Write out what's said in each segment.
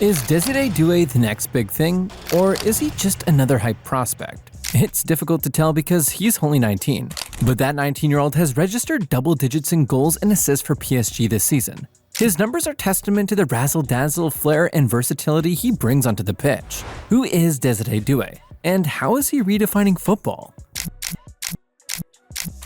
Is Désiré Doué the next big thing, or is he just another hype prospect? It's difficult to tell because he's only 19, but that 19-year-old has registered double digits in goals and assists for PSG this season. His numbers are testament to the razzle-dazzle, flair, and versatility he brings onto the pitch. Who is Désiré Doué, and how is he redefining football?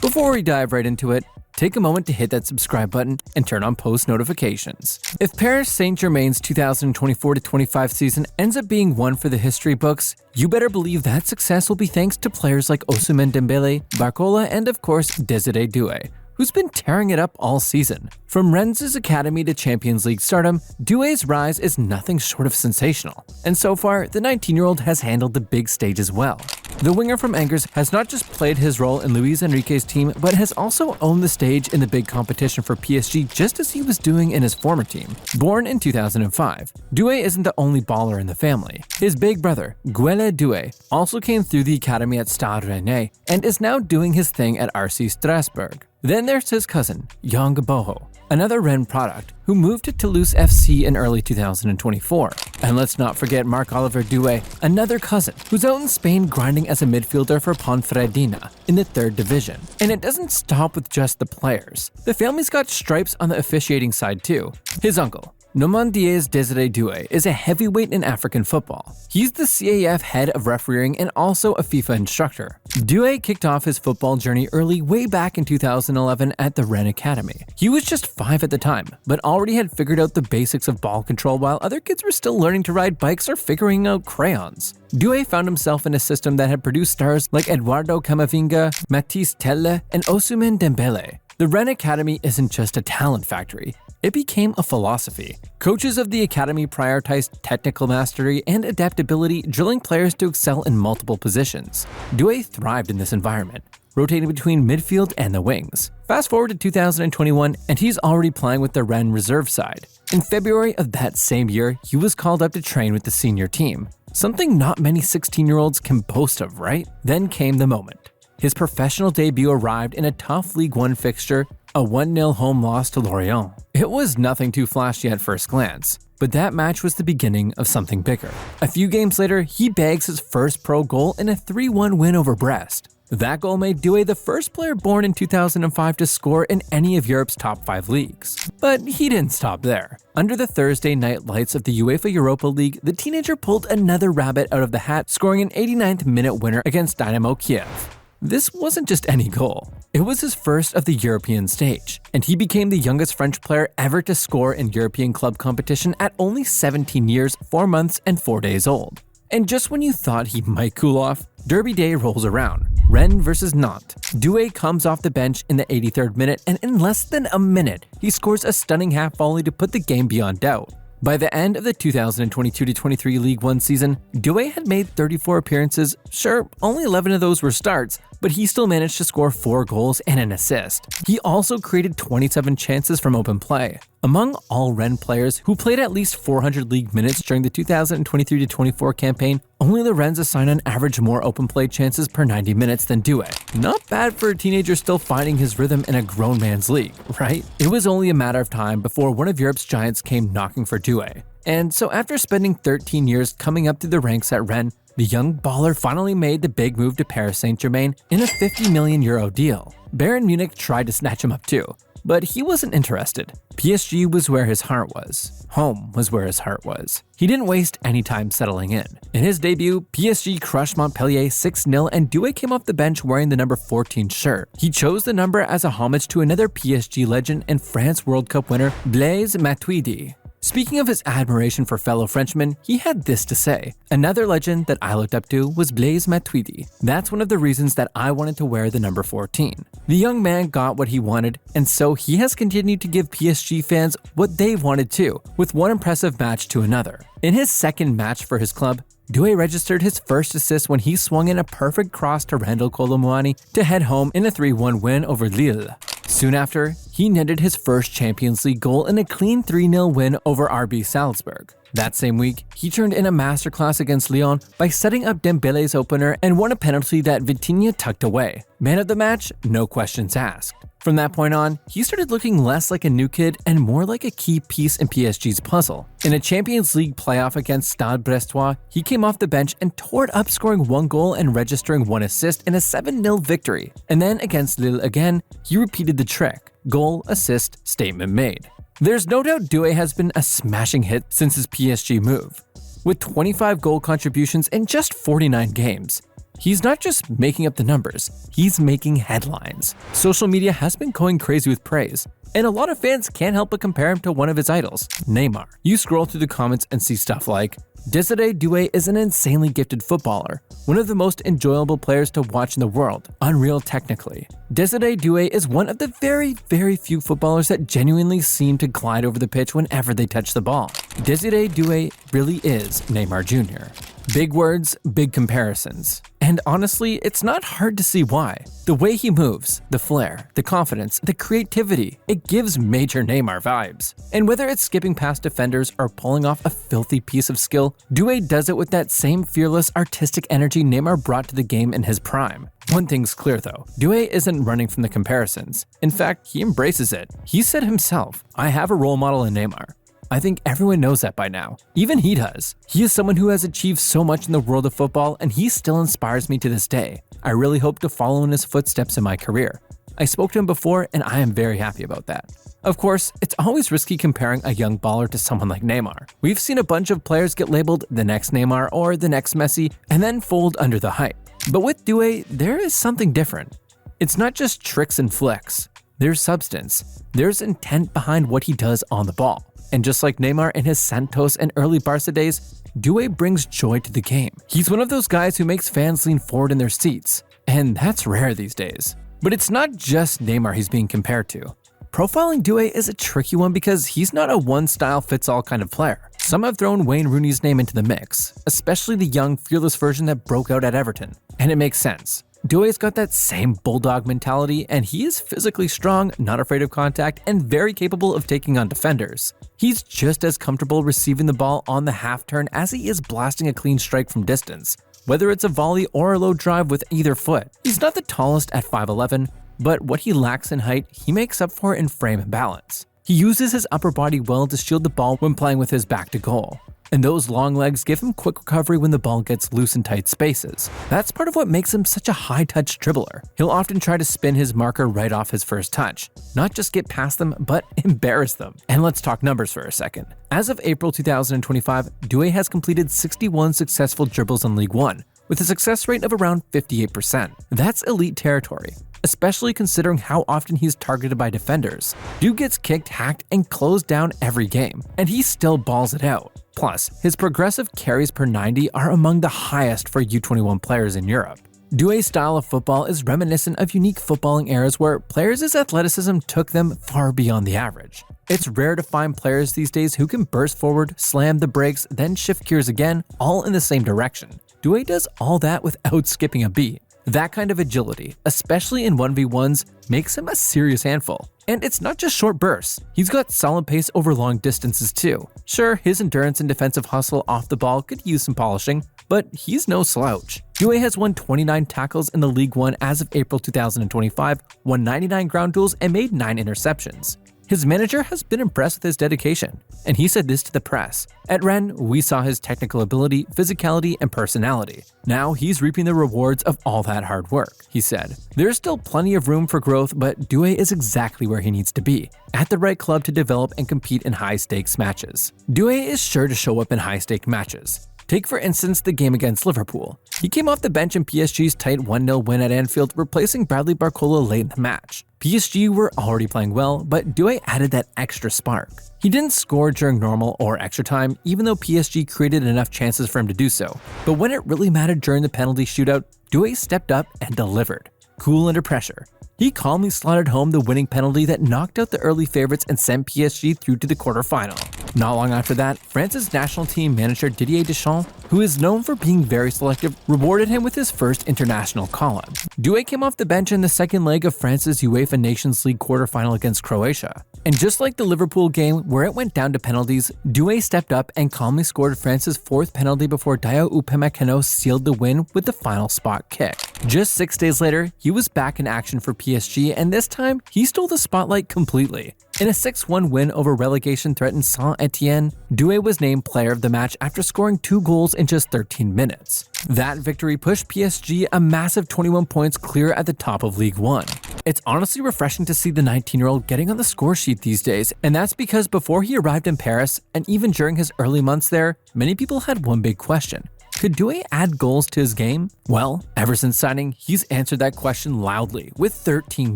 Before we dive right into it, take a moment to hit that subscribe button and turn on post notifications. If Paris Saint-Germain's 2024-25 season ends up being one for the history books, you better believe that success will be thanks to players like Ousmane Dembélé, Barcola, and of course Désiré Doué, who's been tearing it up all season. From Rennes' academy to Champions League stardom, Doué's rise is nothing short of sensational, and so far, the 19-year-old has handled the big stage as well. The winger from Angers has not just played his role in Luis Enrique's team, but has also owned the stage in the big competition for PSG just as he was doing in his former team. Born in 2005, Doué isn't the only baller in the family. His big brother, Guélé Doué, also came through the academy at Stade Rennais and is now doing his thing at RC Strasbourg. Then there's his cousin, Yang Boho, another Rennes product, who moved to Toulouse FC in early 2024. And let's not forget Marc-Olivier Doué, another cousin, who's out in Spain grinding as a midfielder for Ponferradina in the 3rd division. And it doesn't stop with just the players. The family's got stripes on the officiating side too. His uncle, Nomandiès Désiré Doué, is a heavyweight in African football. He's the CAF head of refereeing and also a FIFA instructor. Doué kicked off his football journey early way back in 2011 at the Rennes Academy. He was just 5 at the time, but already had figured out the basics of ball control while other kids were still learning to ride bikes or figuring out crayons. Doué found himself in a system that had produced stars like Eduardo Camavinga, Mathys Telle, and Ousmane Dembélé. The Rennes Academy isn't just a talent factory. It became a philosophy. Coaches of the academy prioritized technical mastery and adaptability, drilling players to excel in multiple positions. Doué thrived in this environment, rotating between midfield and the wings. Fast forward to 2021, and he's already playing with the Rennes reserve side. In February of that same year, he was called up to train with the senior team. Something not many 16-year-olds can boast of, right? Then came the moment. His professional debut arrived in a tough Ligue 1 fixture, a 1-0 home loss to Lorient. It was nothing too flashy at first glance, but that match was the beginning of something bigger. A few games later, he bags his first pro goal in a 3-1 win over Brest. That goal made Doué the first player born in 2005 to score in any of Europe's top 5 leagues. But he didn't stop there. Under the Thursday night lights of the UEFA Europa League, the teenager pulled another rabbit out of the hat, scoring an 89th minute winner against Dynamo Kiev. This wasn't just any goal. It was his first of the European stage, and he became the youngest French player ever to score in European club competition at only 17 years, 4 months, and 4 days old. And just when you thought he might cool off, Derby Day rolls around. Rennes versus Nantes. Doué comes off the bench in the 83rd minute, and in less than a minute, he scores a stunning half volley to put the game beyond doubt. By the end of the 2022-23 Ligue 1 season, Doué had made 34 appearances. Sure, only 11 of those were starts, but he still managed to score 4 goals and an assist. He also created 27 chances from open play. Among all Rennes players who played at least 400 league minutes during the 2023-24 campaign, only the Rennes assigned on average more open play chances per 90 minutes than Doué. Not bad for a teenager still finding his rhythm in a grown man's league, right? It was only a matter of time before one of Europe's giants came knocking for Doué. And so after spending 13 years coming up through the ranks at Rennes, the young baller finally made the big move to Paris Saint-Germain in a €50 million deal. Bayern Munich tried to snatch him up too, but he wasn't interested. PSG was where his heart was. Home was where his heart was. He didn't waste any time settling in. In his debut, PSG crushed Montpellier 6-0 and Doué came off the bench wearing the number 14 shirt. He chose the number as a homage to another PSG legend and France World Cup winner, Blaise Matuidi. Speaking of his admiration for fellow Frenchmen, he had this to say. Another legend that I looked up to was Blaise Matuidi. That's one of the reasons that I wanted to wear the number 14. The young man got what he wanted, and so he has continued to give PSG fans what they wanted too, with one impressive match to another. In his second match for his club, Doué registered his first assist when he swung in a perfect cross to Randal Kolo Muani to head home in a 3-1 win over Lille. Soon after, he netted his first Champions League goal in a clean 3-0 win over RB Salzburg. That same week, he turned in a masterclass against Lyon by setting up Dembélé's opener and won a penalty that Vitinha tucked away. Man of the match? No questions asked. From that point on, he started looking less like a new kid and more like a key piece in PSG's puzzle. In a Champions League playoff against Stade Brestois, he came off the bench and tore it up, scoring 1 goal and registering 1 assist in a 7-0 victory. And then against Lille again, he repeated the trick. Goal, assist, statement made. There's no doubt Doué has been a smashing hit since his PSG move. With 25 goal contributions in just 49 games. He's not just making up the numbers, he's making headlines. Social media has been going crazy with praise, and a lot of fans can't help but compare him to one of his idols, Neymar. You scroll through the comments and see stuff like, Désiré Doué is an insanely gifted footballer, one of the most enjoyable players to watch in the world, unreal technically. Désiré Doué is one of the very few footballers that genuinely seem to glide over the pitch whenever they touch the ball. Désiré Doué really is Neymar Jr. Big words, big comparisons. And honestly, it's not hard to see why. The way he moves, the flair, the confidence, the creativity, it gives major Neymar vibes. And whether it's skipping past defenders or pulling off a filthy piece of skill, Doué does it with that same fearless, artistic energy Neymar brought to the game in his prime. One thing's clear though, Doué isn't running from the comparisons. In fact, he embraces it. He said himself, "I have a role model in Neymar." I think everyone knows that by now. Even he does. He is someone who has achieved so much in the world of football, and he still inspires me to this day. I really hope to follow in his footsteps in my career. I spoke to him before, and I am very happy about that. Of course, it's always risky comparing a young baller to someone like Neymar. We've seen a bunch of players get labeled the next Neymar or the next Messi, and then fold under the hype. But with Doué, there is something different. It's not just tricks and flicks. There's substance. There's intent behind what he does on the ball. And just like Neymar in his Santos and early Barca days, Doué brings joy to the game. He's one of those guys who makes fans lean forward in their seats, and that's rare these days. But it's not just Neymar he's being compared to. Profiling Doué is a tricky one because he's not a one-style-fits-all kind of player. Some have thrown Wayne Rooney's name into the mix, especially the young, fearless version that broke out at Everton. And it makes sense. Doué's got that same bulldog mentality, and he is physically strong, not afraid of contact, and very capable of taking on defenders. He's just as comfortable receiving the ball on the half turn as he is blasting a clean strike from distance, whether it's a volley or a low drive with either foot. He's not the tallest at 5'11", but what he lacks in height, he makes up for in frame and balance. He uses his upper body well to shield the ball when playing with his back to goal. And those long legs give him quick recovery when the ball gets loose in tight spaces. That's part of what makes him such a high-touch dribbler. He'll often try to spin his marker right off his first touch, not just get past them, but embarrass them. And let's talk numbers for a second. As of April 2025, Doué has completed 61 successful dribbles in Ligue 1, with a success rate of around 58%. That's elite territory, especially considering how often he's targeted by defenders. Dude gets kicked, hacked, and closed down every game, and he still balls it out. Plus, his progressive carries per 90 are among the highest for U21 players in Europe. Doué's style of football is reminiscent of unique footballing eras where players' athleticism took them far beyond the average. It's rare to find players these days who can burst forward, slam the brakes, then shift gears again, all in the same direction. Doué does all that without skipping a beat. That kind of agility, especially in 1v1s, makes him a serious handful. And it's not just short bursts. He's got solid pace over long distances too. Sure, his endurance and defensive hustle off the ball could use some polishing, but he's no slouch. Doué has won 29 tackles in the Ligue 1 as of April 2025, won 99 ground duels, and made 9 interceptions. His manager has been impressed with his dedication, and he said this to the press. At Rennes, we saw his technical ability, physicality, and personality. Now he's reaping the rewards of all that hard work, he said. There's still plenty of room for growth, but Doué is exactly where he needs to be, at the right club to develop and compete in high-stakes matches. Doué is sure to show up in high-stakes matches. Take for instance the game against Liverpool. He came off the bench in PSG's tight 1-0 win at Anfield, replacing Bradley Barcola late in the match. PSG were already playing well, but Doué added that extra spark. He didn't score during normal or extra time, even though PSG created enough chances for him to do so. But when it really mattered during the penalty shootout, Doué stepped up and delivered. Cool under pressure. He calmly slotted home the winning penalty that knocked out the early favorites and sent PSG through to the quarterfinal. Not long after that, France's national team manager Didier Deschamps, who is known for being very selective, rewarded him with his first international call-up. Doué came off the bench in the second leg of France's UEFA Nations League quarterfinal against Croatia, And just like the Liverpool game where it went down to penalties, Doué stepped up and calmly scored France's fourth penalty before Dayot Upamecano sealed the win with the final spot kick. Just 6 days later, he was back in action for PSG, and this time, he stole the spotlight completely. In a 6-1 win over relegation-threatened Saint-Etienne, Doué was named player of the match after scoring 2 goals in just 13 minutes. That victory pushed PSG a massive 21 points clear at the top of Ligue 1. It's honestly refreshing to see the 19-year-old getting on the score sheet these days, and that's because before he arrived in Paris, and even during his early months there, many people had one big question. Could Doué add goals to his game? Well, ever since signing, he's answered that question loudly with 13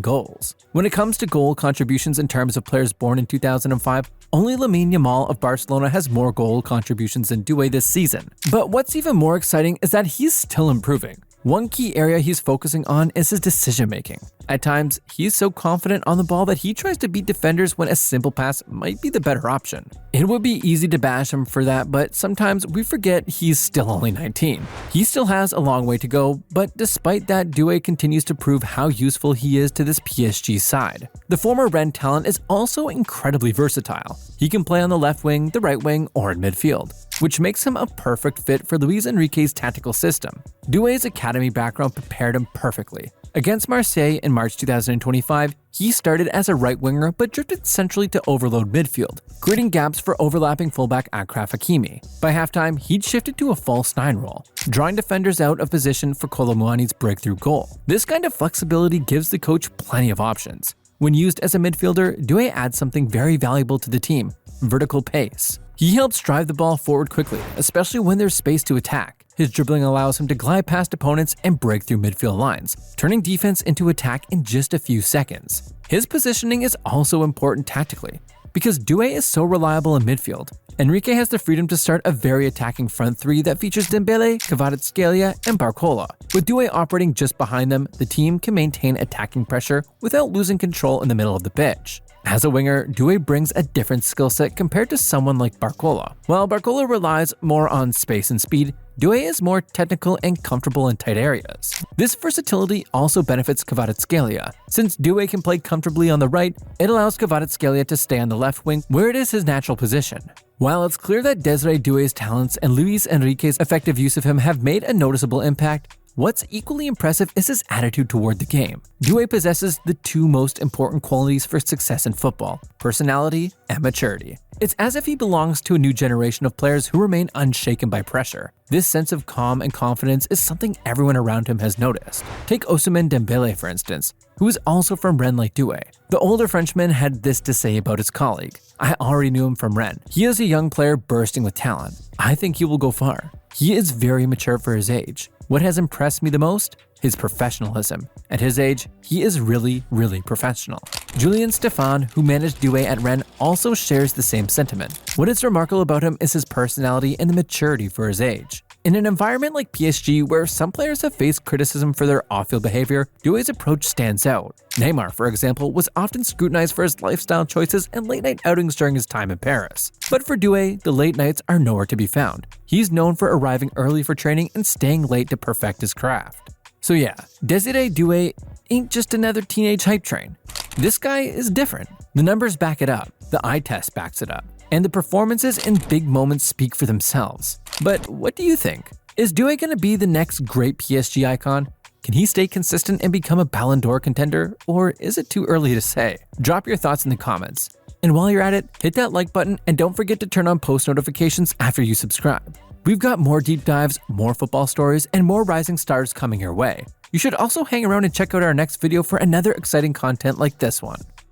goals. When it comes to goal contributions in terms of players born in 2005, only Lamine Yamal of Barcelona has more goal contributions than Doué this season. But what's even more exciting is that he's still improving. One key area he's focusing on is his decision-making. At times, he's so confident on the ball that he tries to beat defenders when a simple pass might be the better option. It would be easy to bash him for that, but sometimes we forget he's still only 19. He still has a long way to go, but despite that, Doué continues to prove how useful he is to this PSG side. The former Rennes talent is also incredibly versatile. He can play on the left wing, the right wing, or in midfield, which makes him a perfect fit for Luis Enrique's tactical system. Doué's academy background prepared him perfectly. Against Marseille in March 2025, he started as a right winger but drifted centrally to overload midfield, creating gaps for overlapping fullback Achraf Hakimi. By halftime, he'd shifted to a false 9 role, drawing defenders out of position for Kolo Muani's breakthrough goal. This kind of flexibility gives the coach plenty of options. When used as a midfielder, Doué adds something very valuable to the team: vertical pace. He helps drive the ball forward quickly, especially when there's space to attack. His dribbling allows him to glide past opponents and break through midfield lines, turning defense into attack in just a few seconds. His positioning is also important tactically. Because Doué is so reliable in midfield, Enrique has the freedom to start a very attacking front three that features Dembélé, Kvaratskhelia, and Barcola. With Doué operating just behind them, the team can maintain attacking pressure without losing control in the middle of the pitch. As a winger, Doué brings a different skill set compared to someone like Barcola. While Barcola relies more on space and speed, Doué is more technical and comfortable in tight areas. This versatility also benefits Kvaratskhelia. Since Doué can play comfortably on the right, it allows Kvaratskhelia to stay on the left wing where it is his natural position. While it's clear that Désiré Doué's talents and Luis Enrique's effective use of him have made a noticeable impact, what's equally impressive is his attitude toward the game. Doué possesses the two most important qualities for success in football: personality and maturity. It's as if he belongs to a new generation of players who remain unshaken by pressure. This sense of calm and confidence is something everyone around him has noticed. Take Ousmane Dembélé, for instance, who is also from Rennes like Doué. The older Frenchman had this to say about his colleague: "I already knew him from Rennes. He is a young player bursting with talent. I think he will go far. He is very mature for his age. What has impressed me the most? His professionalism. At his age, he is really professional." Julien Stéphan, who managed Doué at Rennes, also shares the same sentiment. What is remarkable about him is his personality and the maturity for his age. In an environment like PSG, where some players have faced criticism for their off-field behavior, Doué's approach stands out. Neymar, for example, was often scrutinized for his lifestyle choices and late-night outings during his time in Paris. But for Doué, the late nights are nowhere to be found. He's known for arriving early for training and staying late to perfect his craft. So yeah, Désiré Doué ain't just another teenage hype train. This guy is different. The numbers back it up, the eye test backs it up, and the performances in big moments speak for themselves. But what do you think? Is Doué gonna be the next great PSG icon? Can he stay consistent and become a Ballon d'Or contender, or is it too early to say? Drop your thoughts in the comments. And while you're at it, hit that like button and don't forget to turn on post notifications after you subscribe. We've got more deep dives, more football stories, and more rising stars coming your way. You should also hang around and check out our next video for another exciting content like this one.